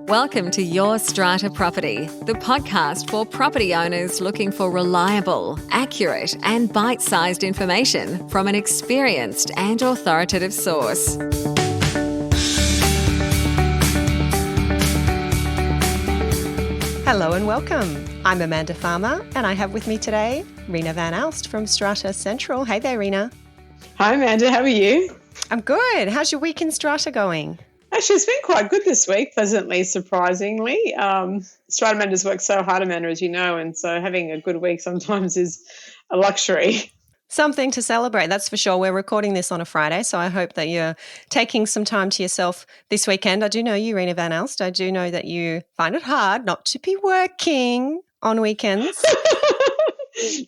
Welcome to Your Strata Property, the podcast for property owners looking for reliable, accurate, and bite-sized information from an experienced and authoritative source. Hello and welcome. I'm Amanda Farmer and I have with me today Reena Van Alst from Strata Central. Hey there, Reena. Hi, Amanda. How are you? I'm good. How's your week in Strata going? Actually, it's been quite good this week, pleasantly, surprisingly. Strata managers work so hard, Amanda, as you know, and so having a good week sometimes is a luxury. Something to celebrate, that's for sure. We're recording this on a Friday, so I hope that you're taking some time to yourself this weekend. I do know you, Reena Van Alst. I do know that you find it hard not to be working on weekends.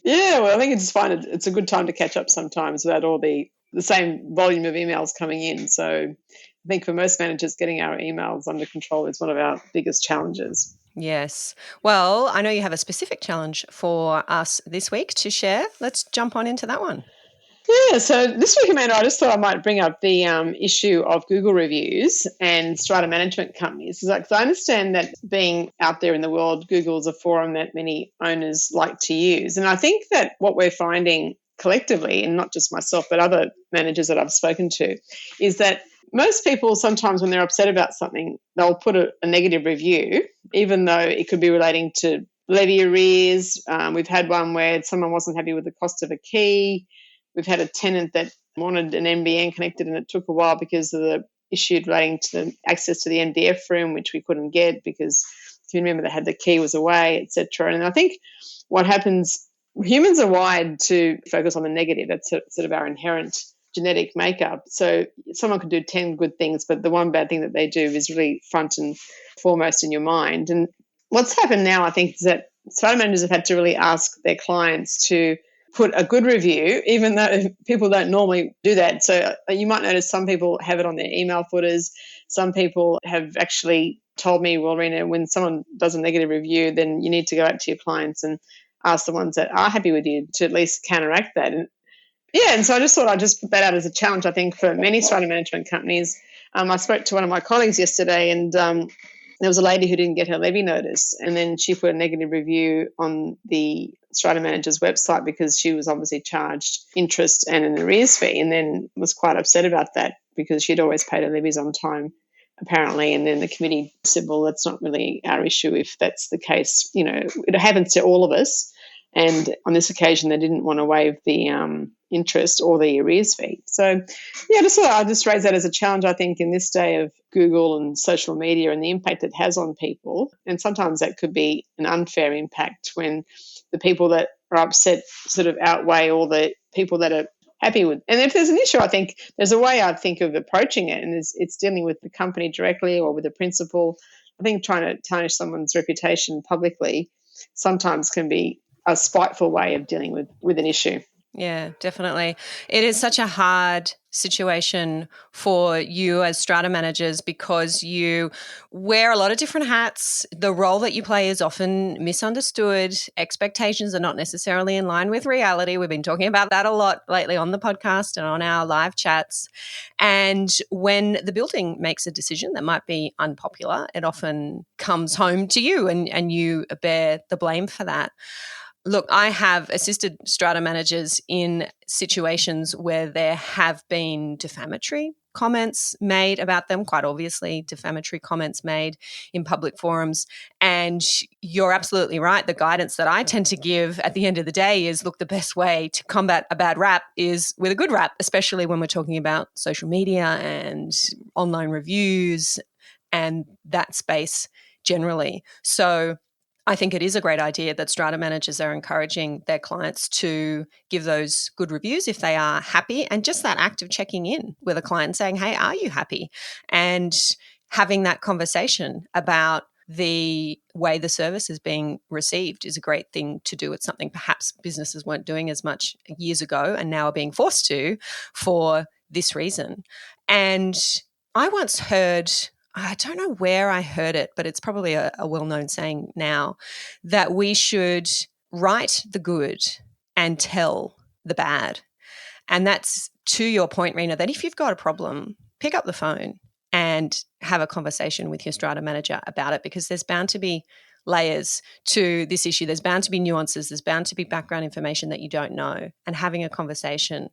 Yeah, well, I think it's fine. It's a good time to catch up sometimes without all the same volume of emails coming in. So I think for most managers, getting our emails under control is one of our biggest challenges. Yes. Well, I know you have a specific challenge for us this week to share. Let's jump on into that one. Yeah, so this week, Amanda, I just thought I might bring up the issue of Google reviews and strata management companies. Because I understand that being out there in the world, Google is a forum that many owners like to use. And I think that what we're finding collectively, and not just myself, but other managers that I've spoken to, is that most people sometimes when they're upset about something, they'll put a negative review, even though it could be relating to levy arrears. We've had one where someone wasn't happy with the cost of a key. We've had a tenant that wanted an NBN connected and it took a while because of the issue relating to the access to the MDF room, which we couldn't get because if you remember they had the key was away, etc. And I think what happens, humans are wired to focus on the negative. That's sort of our inherent genetic makeup. So someone could do 10 good things, but the one bad thing that they do is really front and foremost in your mind. And what's happened now, I think, is that strata managers have had to really ask their clients to put a good review, even though people don't normally do that. So you might notice some people have it on their email footers. Some people have actually told me, well, Reena, when someone does a negative review, then you need to go out to your clients and ask the ones that are happy with you to at least counteract that. And so I just thought I'd just put that out as a challenge, I think, for many strata management companies. I spoke to one of my colleagues yesterday and there was a lady who didn't get her levy notice and then she put a negative review on the strata manager's website because she was obviously charged interest and an arrears fee and then was quite upset about that because she'd always paid her levies on time, apparently. And then the committee said, well, that's not really our issue if that's the case. You know, it happens to all of us. And on this occasion, they didn't want to waive the interest or the arrears fee. So, yeah, just thought I'd just raise that as a challenge, I think, in this day of Google and social media and the impact it has on people. And sometimes that could be an unfair impact when the people that are upset sort of outweigh all the people that are happy with. And if there's an issue, I think there's a way I think of approaching it, and it's dealing with the company directly or with the principal. I think trying to tarnish someone's reputation publicly sometimes can be a spiteful way of dealing with an issue. Yeah, definitely. It is such a hard situation for you as strata managers because you wear a lot of different hats. The role that you play is often misunderstood. Expectations are not necessarily in line with reality. We've been talking about that a lot lately on the podcast and on our live chats. And when the building makes a decision that might be unpopular, it often comes home to you and you bear the blame for that. Look, I have assisted strata managers in situations where there have been defamatory comments made about them, quite obviously defamatory comments made in public forums. And you're absolutely right. The guidance that I tend to give at the end of the day is, look, the best way to combat a bad rap is with a good rap, especially when we're talking about social media and online reviews and that space generally. So I think it is a great idea that strata managers are encouraging their clients to give those good reviews if they are happy, and just that act of checking in with a client saying, hey, are you happy? And having that conversation about the way the service is being received is a great thing to do. It's something perhaps businesses weren't doing as much years ago and now are being forced to for this reason. And I once heard, I don't know where I heard it, but it's probably a well-known saying now, that we should write the good and tell the bad. And that's to your point, Reena, that if you've got a problem, pick up the phone and have a conversation with your strata manager about it, because there's bound to be layers to this issue. There's bound to be nuances. There's bound to be background information that you don't know. And having a conversation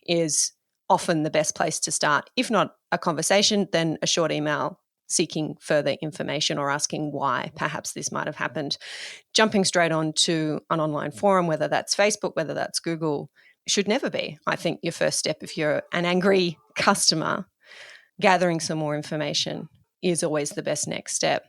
is often the best place to start. If not a conversation, then a short email seeking further information or asking why perhaps this might have happened. Jumping straight on to an online forum, whether that's Facebook, whether that's Google, should never be, I think, your first step. If you're an angry customer, gathering some more information is always the best next step.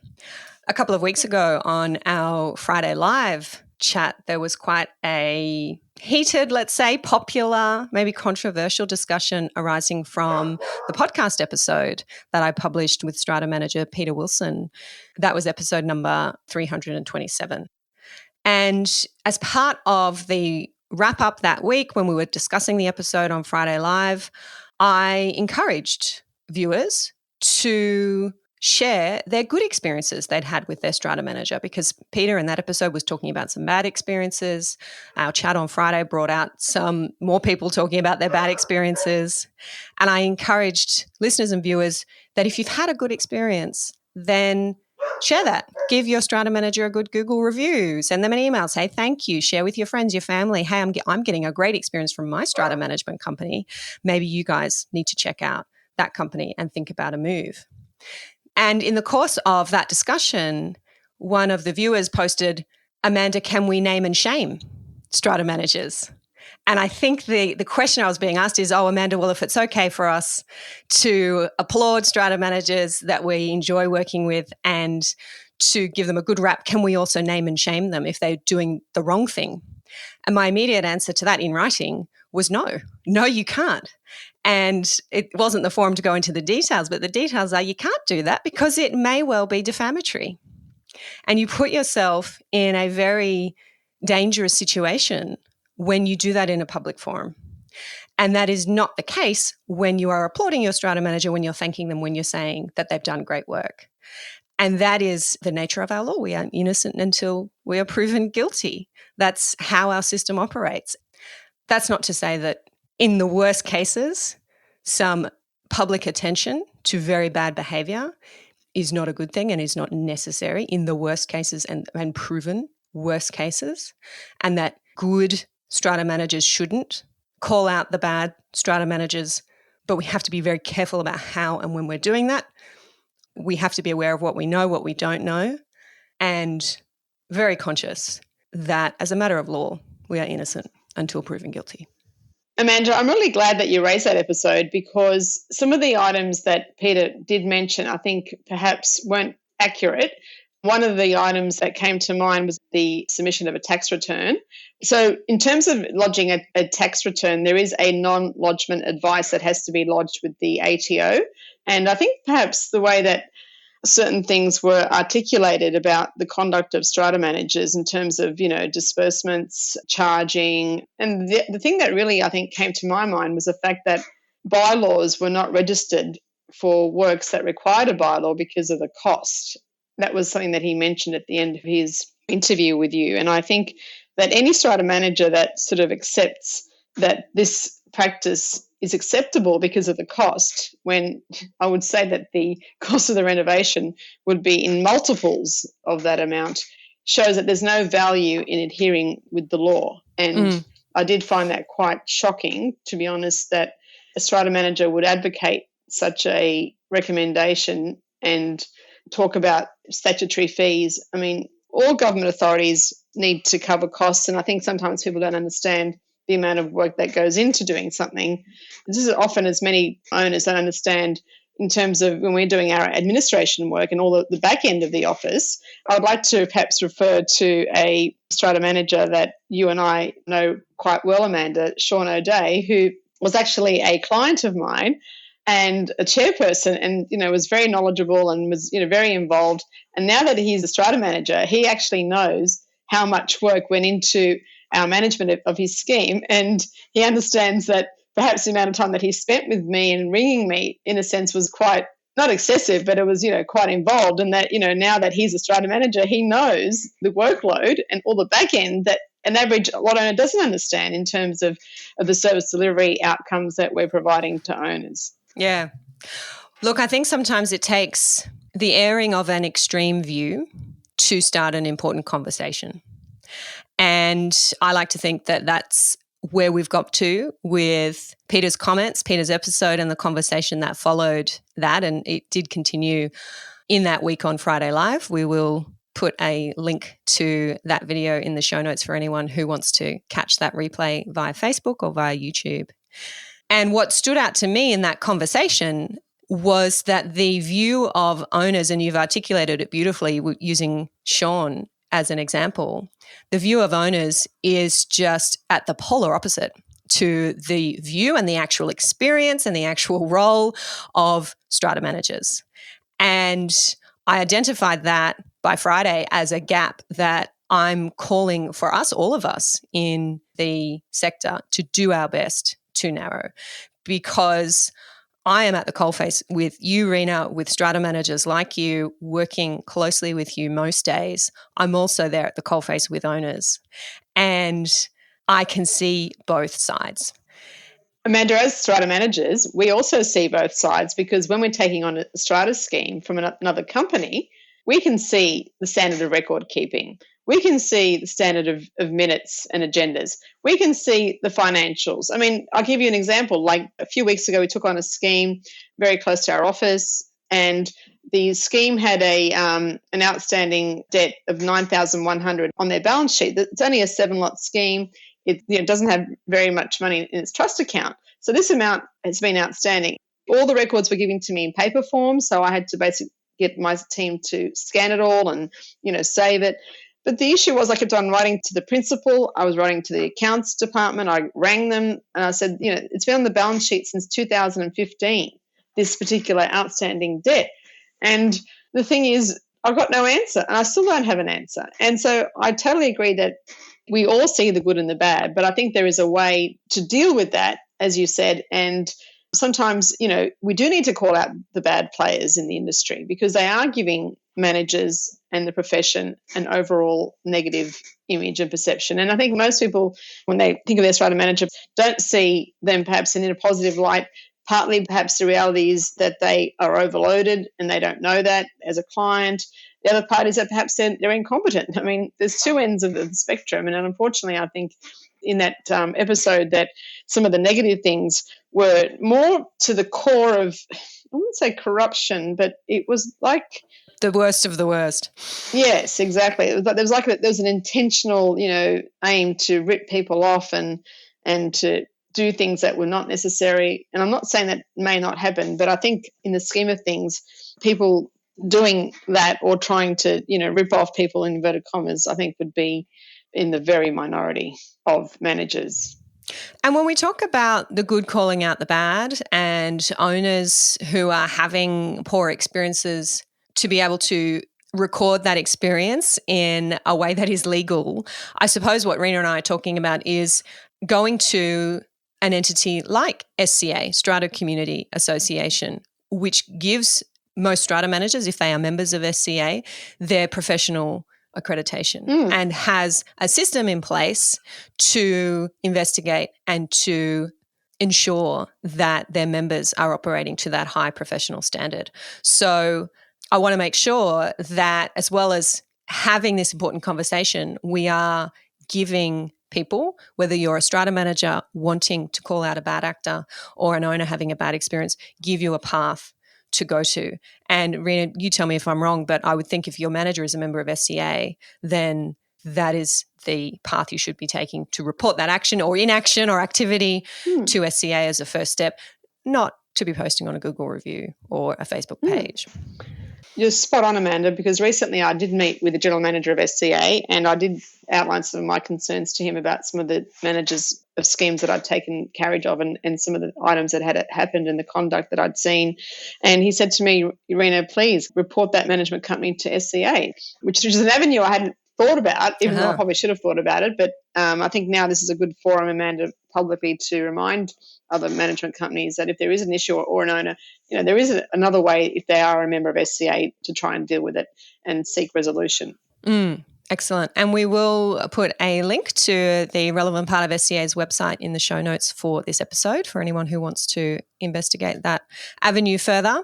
A couple of weeks ago on our Friday Live chat, there was quite a heated, let's say, popular, maybe controversial discussion arising from the podcast episode that I published with Strata manager Peter Wilson. That was episode number 327. And as part of the wrap up that week, when we were discussing the episode on Friday Live, I encouraged viewers to share their good experiences they'd had with their strata manager, because Peter in that episode was talking about some bad experiences. Our chat on Friday brought out some more people talking about their bad experiences. And I encouraged listeners and viewers that if you've had a good experience, then share that. Give your strata manager a good Google review. Send them an email. Say thank you. Share with your friends, your family. Hey, I'm getting a great experience from my strata management company. Maybe you guys need to check out that company and think about a move. And in the course of that discussion, one of the viewers posted, Amanda, can we name and shame strata managers? And I think the question I was being asked is, Amanda, well, if it's okay for us to applaud strata managers that we enjoy working with and to give them a good rap, can we also name and shame them if they're doing the wrong thing? And my immediate answer to that in writing was no, you can't. And it wasn't the forum to go into the details, but the details are you can't do that because it may well be defamatory. And you put yourself in a very dangerous situation when you do that in a public forum. And that is not the case when you are applauding your strata manager, when you're thanking them, when you're saying that they've done great work. And that is the nature of our law. We are innocent until we are proven guilty. That's how our system operates. That's not to say that in the worst cases, some public attention to very bad behaviour is not a good thing and is not necessary in the worst cases and proven worst cases, and that good strata managers shouldn't call out the bad strata managers, but we have to be very careful about how and when we're doing that. We have to be aware of what we know, what we don't know, and very conscious that as a matter of law, we are innocent until proven guilty. Amanda, I'm really glad that you raised that episode, because some of the items that Peter did mention, I think perhaps weren't accurate. One of the items that came to mind was the submission of a tax return. So in terms of lodging a tax return, there is a non-lodgement advice that has to be lodged with the ATO. And I think perhaps the way that certain things were articulated about the conduct of strata managers in terms of, disbursements, charging. And the thing that really, I think, came to my mind was the fact that bylaws were not registered for works that required a bylaw because of the cost. That was something that he mentioned at the end of his interview with you. And I think that any strata manager that sort of accepts that this practice is acceptable because of the cost, when I would say that the cost of the renovation would be in multiples of that amount, shows that there's no value in adhering with the law. And I did find that quite shocking, to be honest, that a strata manager would advocate such a recommendation and talk about statutory fees. I mean, all government authorities need to cover costs, and I think sometimes people don't understand the amount of work that goes into doing something. This is often, as many owners don't understand, in terms of when we're doing our administration work and all the back end of the office. I would like to perhaps refer to a strata manager that you and I know quite well, Amanda, Sean O'Day, who was actually a client of mine and a chairperson, and was very knowledgeable and was very involved. And now that he's a strata manager, he actually knows how much work went into our management of his scheme, and he understands that perhaps the amount of time that he spent with me and ringing me, in a sense, was quite not excessive, but it was quite involved. And that now that he's a strata manager, he knows the workload and all the back end that an average lot owner doesn't understand in terms of the service delivery outcomes that we're providing to owners. Yeah. Look, I think sometimes it takes the airing of an extreme view to start an important conversation. And I like to think that that's where we've got to with Peter's comments, Peter's episode, and the conversation that followed that. And it did continue in that week on Friday Live. We will put a link to that video in the show notes for anyone who wants to catch that replay via Facebook or via YouTube. And what stood out to me in that conversation was that the view of owners, and you've articulated it beautifully using Sean as an example, the view of owners is just at the polar opposite to the view and the actual experience and the actual role of strata managers. And I identified that by Friday as a gap that I'm calling for us, all of us in the sector, to do our best to narrow, because I am at the coalface with you, Reena, with strata managers like you, working closely with you most days. I'm also there at the coalface with owners, and I can see both sides. Amanda, as strata managers, we also see both sides, because when we're taking on a strata scheme from another company, we can see the standard of record keeping. We can see the standard of minutes and agendas. We can see the financials. I mean, I'll give you an example. Like a few weeks ago, we took on a scheme very close to our office, and the scheme had an outstanding debt of $9,100 on their balance sheet. It's only a 7-lot scheme. It doesn't have very much money in its trust account. So this amount has been outstanding. All the records were given to me in paper form, so I had to basically get my team to scan it all and, save it. But the issue was I kept on writing to the principal. I was writing to the accounts department. I rang them and I said, it's been on the balance sheet since 2015, this particular outstanding debt. And the thing is, I've got no answer, and I still don't have an answer. And so I totally agree that we all see the good and the bad, but I think there is a way to deal with that, as you said. And sometimes, we do need to call out the bad players in the industry, because they are giving managers and the profession an overall negative image and perception. And I think most people, when they think of their strata manager, don't see them perhaps in a positive light. Partly perhaps the reality is that they are overloaded and they don't know that as a client. The other part is that perhaps they're incompetent. I mean, there's two ends of the spectrum. And unfortunately, I think in that episode that some of the negative things were more to the core of, I wouldn't say corruption, but it was like the worst of the worst. Yes, exactly. It was like there was an intentional, aim to rip people off and to do things that were not necessary. And I'm not saying that may not happen, but I think in the scheme of things, people doing that or trying to, rip off people in inverted commas, I think would be in the very minority of managers. And when we talk about the good calling out the bad and owners who are having poor experiences, to be able to record that experience in a way that is legal, I suppose what Reena and I are talking about is going to an entity like SCA, Strata Community Association, which gives most strata managers, if they are members of SCA, their professional accreditation and has a system in place to investigate and to ensure that their members are operating to that high professional standard. So I want to make sure that, as well as having this important conversation, we are giving people, whether you're a strata manager wanting to call out a bad actor or an owner having a bad experience, give you a path to go to. And Reena, you tell me if I'm wrong, but I would think if your manager is a member of SCA, then that is the path you should be taking to report that action or inaction or activity to SCA as a first step, not to be posting on a Google review or a Facebook page. You're spot on, Amanda, because recently I did meet with the general manager of SCA and I did outline some of my concerns to him about some of the managers of schemes that I'd taken carriage of and some of the items that had happened and the conduct that I'd seen. And he said to me, Reena, please report that management company to SCA, which is an avenue I hadn't thought about, even though I probably should have thought about it. But I think now this is a good forum, Amanda, publicly to remind other management companies that if there is an issue or an owner, there is another way if they are a member of SCA to try and deal with it and seek resolution. And Excellent. And we will put a link to the relevant part of SCA's website in the show notes for this episode for anyone who wants to investigate that avenue further.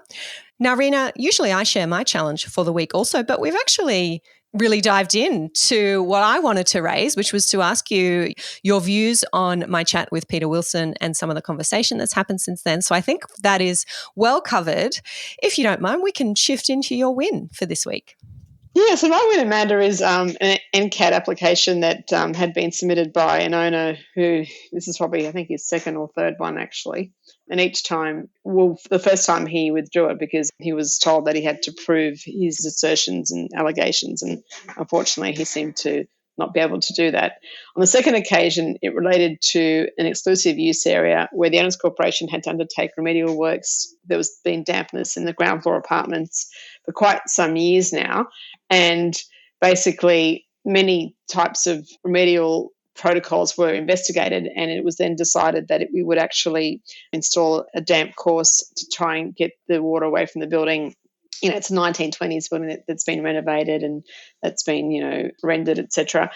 Now, Reena, usually I share my challenge for the week also, but we've actually really dived into what I wanted to raise, which was to ask you your views on my chat with Peter Wilson and some of the conversation that's happened since then. So I think that is well covered. If you don't mind, we can shift into your win for this week. Yeah, so my win, Amanda, is an NCAT application that had been submitted by an owner who, this is probably, I think, his second or third one actually. And each time, the first time he withdrew it because he was told that he had to prove his assertions and allegations. And unfortunately, he seemed to not be able to do that. On the second occasion, it related to an exclusive use area where the owners corporation had to undertake remedial works. There was been dampness in the ground floor apartments for quite some years now. And basically, many types of remedial protocols were investigated, and it was then decided that we would actually install a damp course to try and get the water away from the building. You know, it's a 1920s building that's been renovated and that's been, rendered, etc.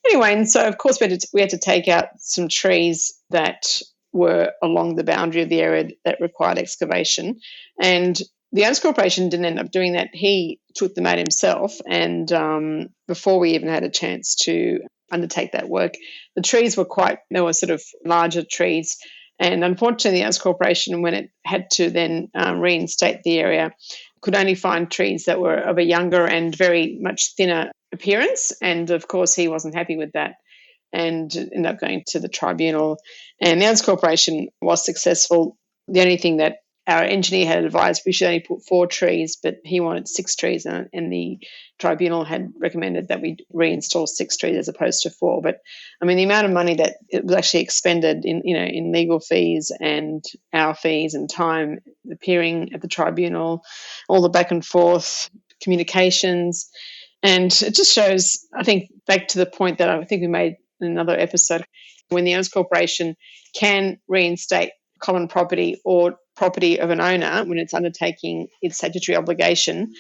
Anyway, and so of course we had to take out some trees that were along the boundary of the area that required excavation, and the owners corporation didn't end up doing that. He took them out himself, and before we even had a chance to undertake that work, the trees they were sort of larger trees, and unfortunately the owners corporation, when it had to then reinstate the area, could only find trees that were of a younger and very much thinner appearance, and of course he wasn't happy with that and ended up going to the tribunal, and the owners corporation was successful. The only thing that our engineer had advised, we should only put 4 trees, but he wanted 6 trees, and the tribunal had recommended that we reinstall 6 trees as opposed to 4. But I mean, the amount of money that it was actually expended in legal fees and our fees and time appearing at the tribunal, all the back and forth communications, and it just shows, I think, back to the point that I think we made in another episode, when the owners corporation can reinstate common property or property of an owner when it's undertaking its statutory obligation,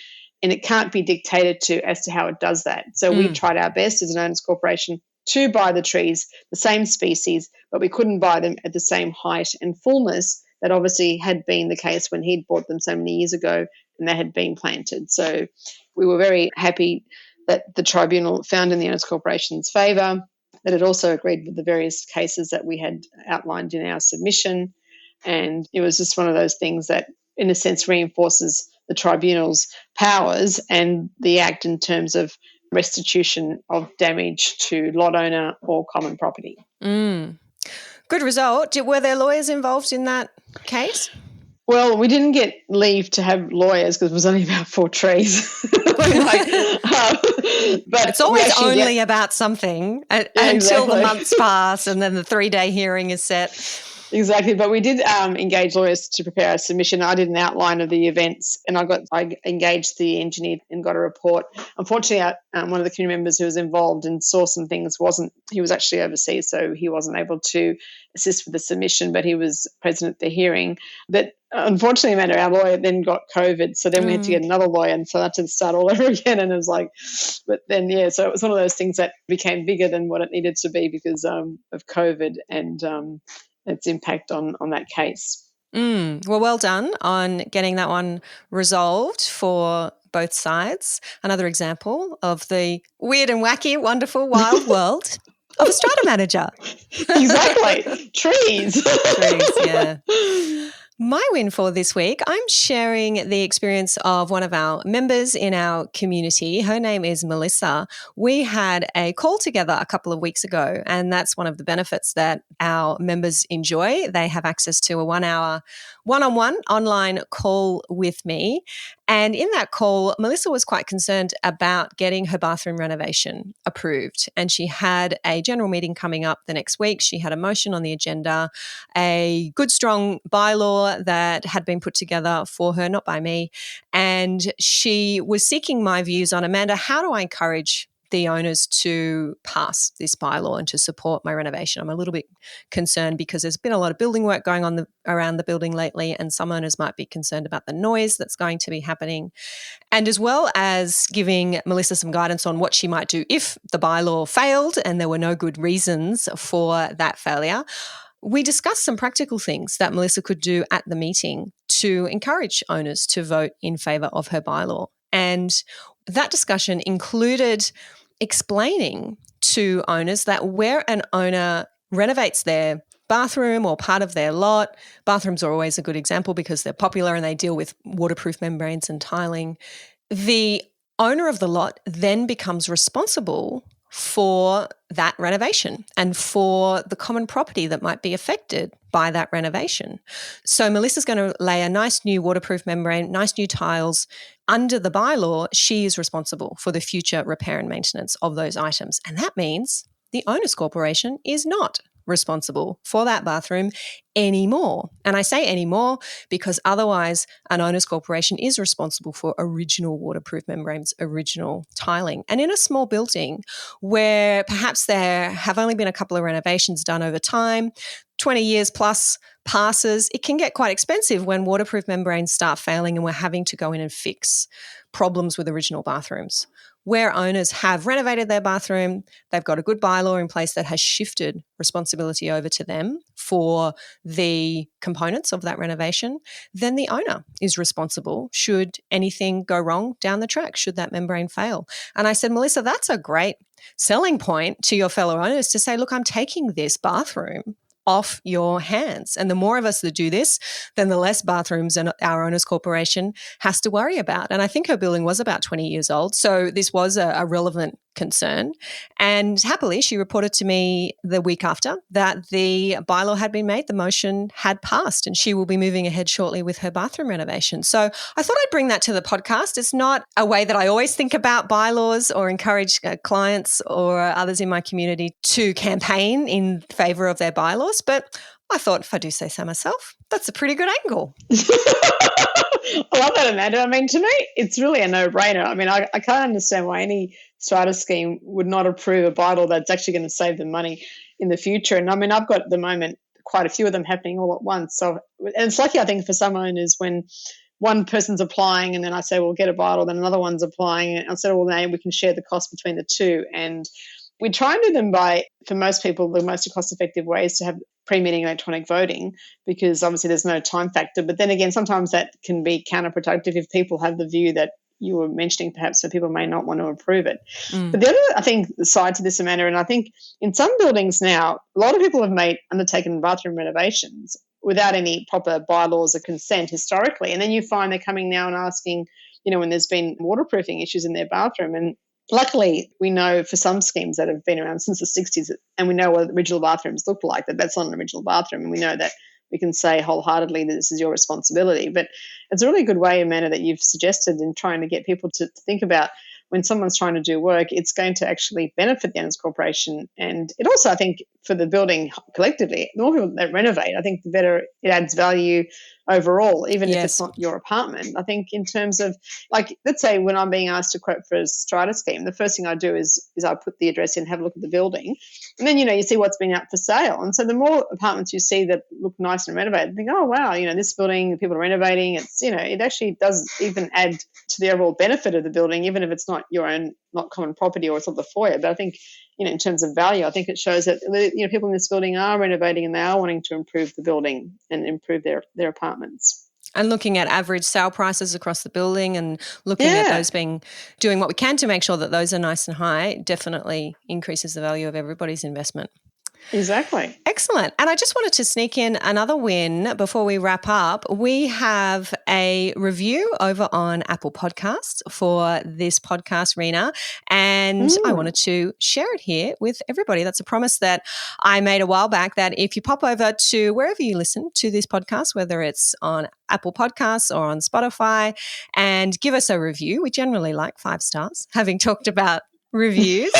and it can't be dictated to as to how it does that. So we tried our best as an owners corporation to buy the trees, the same species, but we couldn't buy them at the same height and fullness that obviously had been the case when he'd bought them so many years ago and they had been planted. So we were very happy that the tribunal found in the owners corporation's favour, that it also agreed with the various cases that we had outlined in our submission. And it was just one of those things that, in a sense, reinforces the tribunal's powers and the act in terms of restitution of damage to lot owner or common property. Good result. Were there lawyers involved in that case? Well, we didn't get leave to have lawyers because it was only about 4 trees. But it's always only about something until the months pass and then the 3-day hearing is set. Exactly, but we did engage lawyers to prepare a submission. I did an outline of the events, and I engaged the engineer and got a report. Unfortunately, one of the community members who was involved and saw some things he was actually overseas, so he wasn't able to assist with the submission, but he was present at the hearing. But unfortunately, Amanda, our lawyer then got COVID, so then we had to get another lawyer, and so I had to start all over again. And it was like, but then, so it was one of those things that became bigger than what it needed to be because of COVID and its impact on that case. Well done on getting that one resolved for both sides. Another example of the weird and wacky, wonderful, wild world of a strata manager. Exactly. Trees. Trees, yeah. My win for this week, I'm sharing the experience of one of our members in our community. Her name is Melissa. We had a call together a couple of weeks ago, and that's one of the benefits that our members enjoy. They have access to a 1-hour one-on-one online call with me. And in that call, Melissa was quite concerned about getting her bathroom renovation approved. And she had a general meeting coming up the next week. She had a motion on the agenda, a good, strong bylaw that had been put together for her, not by me. And she was seeking my views on, Amanda, how do I encourage the owners to pass this bylaw and to support my renovation. I'm a little bit concerned because there's been a lot of building work going on around the building lately, and some owners might be concerned about the noise that's going to be happening. And as well as giving Melissa some guidance on what she might do if the bylaw failed and there were no good reasons for that failure, we discussed some practical things that Melissa could do at the meeting to encourage owners to vote in favour of her bylaw. And that discussion included explaining to owners that where an owner renovates their bathroom or part of their lot, bathrooms are always a good example because they're popular and they deal with waterproof membranes and tiling, the owner of the lot then becomes responsible for that renovation and for the common property that might be affected by that renovation. So Melissa's going to lay a nice new waterproof membrane, nice new tiles. Under the bylaw, she is responsible for the future repair and maintenance of those items. And that means the owner's corporation is not responsible for that bathroom anymore. And I say anymore because otherwise an owner's corporation is responsible for original waterproof membranes, original tiling. And in a small building where perhaps there have only been a couple of renovations done over time, 20 years plus passes, it can get quite expensive when waterproof membranes start failing and we're having to go in and fix problems with original bathrooms. Where owners have renovated their bathroom, they've got a good bylaw in place that has shifted responsibility over to them for the components of that renovation, then the owner is responsible should anything go wrong down the track, should that membrane fail. And I said, Melissa, that's a great selling point to your fellow owners to say, look, I'm taking this bathroom off your hands. And the more of us that do this, then the less bathrooms and our owners corporation has to worry about. And I think her building was about 20 years old. So this was a relevant concern. And happily, she reported to me the week after that the bylaw had been made, the motion had passed, and she will be moving ahead shortly with her bathroom renovation. So I thought I'd bring that to the podcast. It's not a way that I always think about bylaws or encourage clients or others in my community to campaign in favour of their bylaws, but I thought, if I do say so myself, that's a pretty good angle. I love that, Amanda. I mean, to me, it's really a no-brainer. I mean, I can't understand why any strata scheme would not approve a bylaw that's actually going to save them money in the future. And I mean, I've got at the moment quite a few of them happening all at once. So, and it's lucky, I think, for some owners when one person's applying and then I say, well, get a bylaw, then another one's applying. And I said, well, now we can share the cost between the two. And we try and do them by, for most people, the most cost-effective way is to have pre-meeting electronic voting because obviously there's no time factor. But then again, sometimes that can be counterproductive if people have the view that you were mentioning perhaps, so people may not want to approve it. But the other, I think, side to this, Amanda, and I think in some buildings now, a lot of people have undertaken bathroom renovations without any proper bylaws or consent historically. And then you find they're coming now and asking, when there's been waterproofing issues in their bathroom. And luckily, we know for some schemes that have been around since the 60s, and we know what original bathrooms look like, that's not an original bathroom, and we know that we can say wholeheartedly that this is your responsibility. But it's a really good way, Amanda, that you've suggested in trying to get people to think about when someone's trying to do work, it's going to actually benefit the owners corporation. And it also, I think, for the building collectively, the more people that renovate, I think the better it adds value overall, even if it's not your apartment. I think in terms of, like, let's say when I'm being asked to quote for a strata scheme, the first thing I do is I put the address in, have a look at the building, and then, you see what's been out for sale. And so the more apartments you see that look nice and renovated, think, oh, wow, this building, people are renovating. It's, it actually does even add to the overall benefit of the building, even if it's not your own, not common property or it's not the foyer. But I think, in terms of value, I think it shows that, people in this building are renovating and they are wanting to improve the building and improve their apartments. And looking at average sale prices across the building and looking at those doing what we can to make sure that those are nice and high definitely increases the value of everybody's investment. Exactly. Excellent. And I just wanted to sneak in another win before we wrap up. We have a review over on Apple Podcasts for this podcast, Reena, and I wanted to share it here with everybody. That's a promise that I made a while back, that if you pop over to wherever you listen to this podcast, whether it's on Apple Podcasts or on Spotify, and give us a review. We generally like 5 stars, having talked about reviews.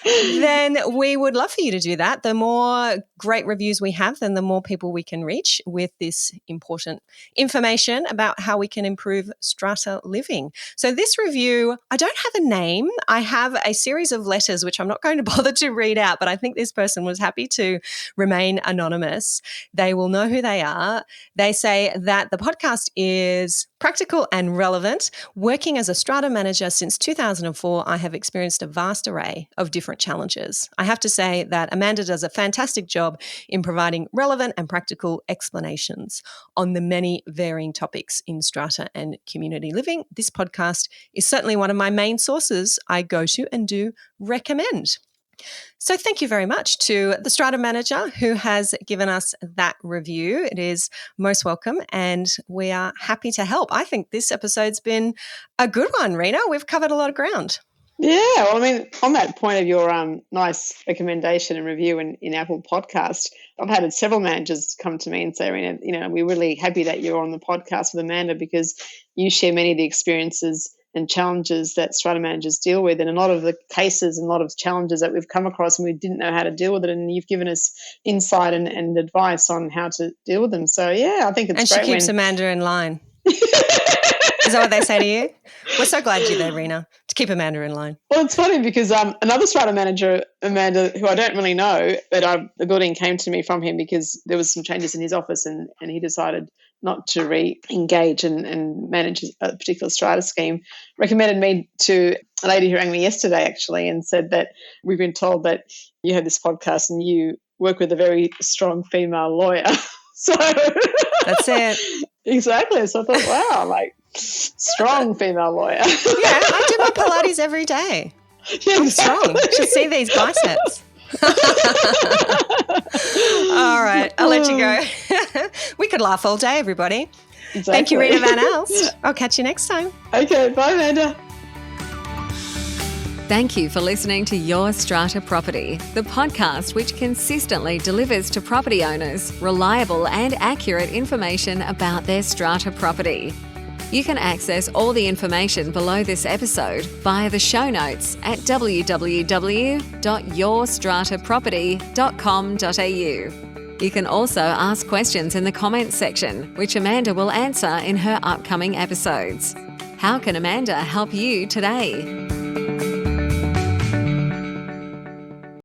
then we would love for you to do that. The more great reviews we have, then the more people we can reach with this important information about how we can improve strata living. So this review, I don't have a name. I have a series of letters, which I'm not going to bother to read out, but I think this person was happy to remain anonymous. They will know who they are. They say that the podcast is practical and relevant. Working as a strata manager since 2004, I have experienced a vast array of different challenges. I have to say that Amanda does a fantastic job in providing relevant and practical explanations on the many varying topics in strata and community living. This podcast is certainly one of my main sources I go to and do recommend. So thank you very much to the Strata manager who has given us that review. It is most welcome and we are happy to help. I think this episode's been a good one, Reena. We've covered a lot of ground. Yeah, well, I mean, on that point of your nice recommendation and review in Apple Podcast, I've had several managers come to me and say, Reena, we're really happy that you're on the podcast with Amanda because you share many of the experiences and challenges that strata managers deal with, and a lot of the cases and a lot of challenges that we've come across and we didn't know how to deal with it, and you've given us insight and advice on how to deal with them. So, yeah, I think it's and great. And she keeps Amanda in line. Is that what they say to you? We're so glad you're there, Reena, to keep Amanda in line. Well, it's funny because another strata manager, Amanda, who I don't really know, but the building came to me from him because there was some changes in his office and he decided not to re-engage and manage a particular strata scheme, recommended me to a lady who rang me yesterday actually and said that we've been told that you have this podcast and you work with a very strong female lawyer. So that's it. Exactly. So I thought, wow, strong female lawyer. Yeah, I do my Pilates every day. Yeah, I'm strong. You should see these biceps. All right, I'll let you go. We could laugh all day, everybody. Exactly. Thank you, Reena Van Elst. I'll catch you next time. Okay, bye, Amanda. Thank you for listening to Your Strata Property, the podcast which consistently delivers to property owners reliable and accurate information about their strata property. You can access all the information below this episode via the show notes at www.yourstrataproperty.com.au. You can also ask questions in the comments section, which Amanda will answer in her upcoming episodes. How can Amanda help you today?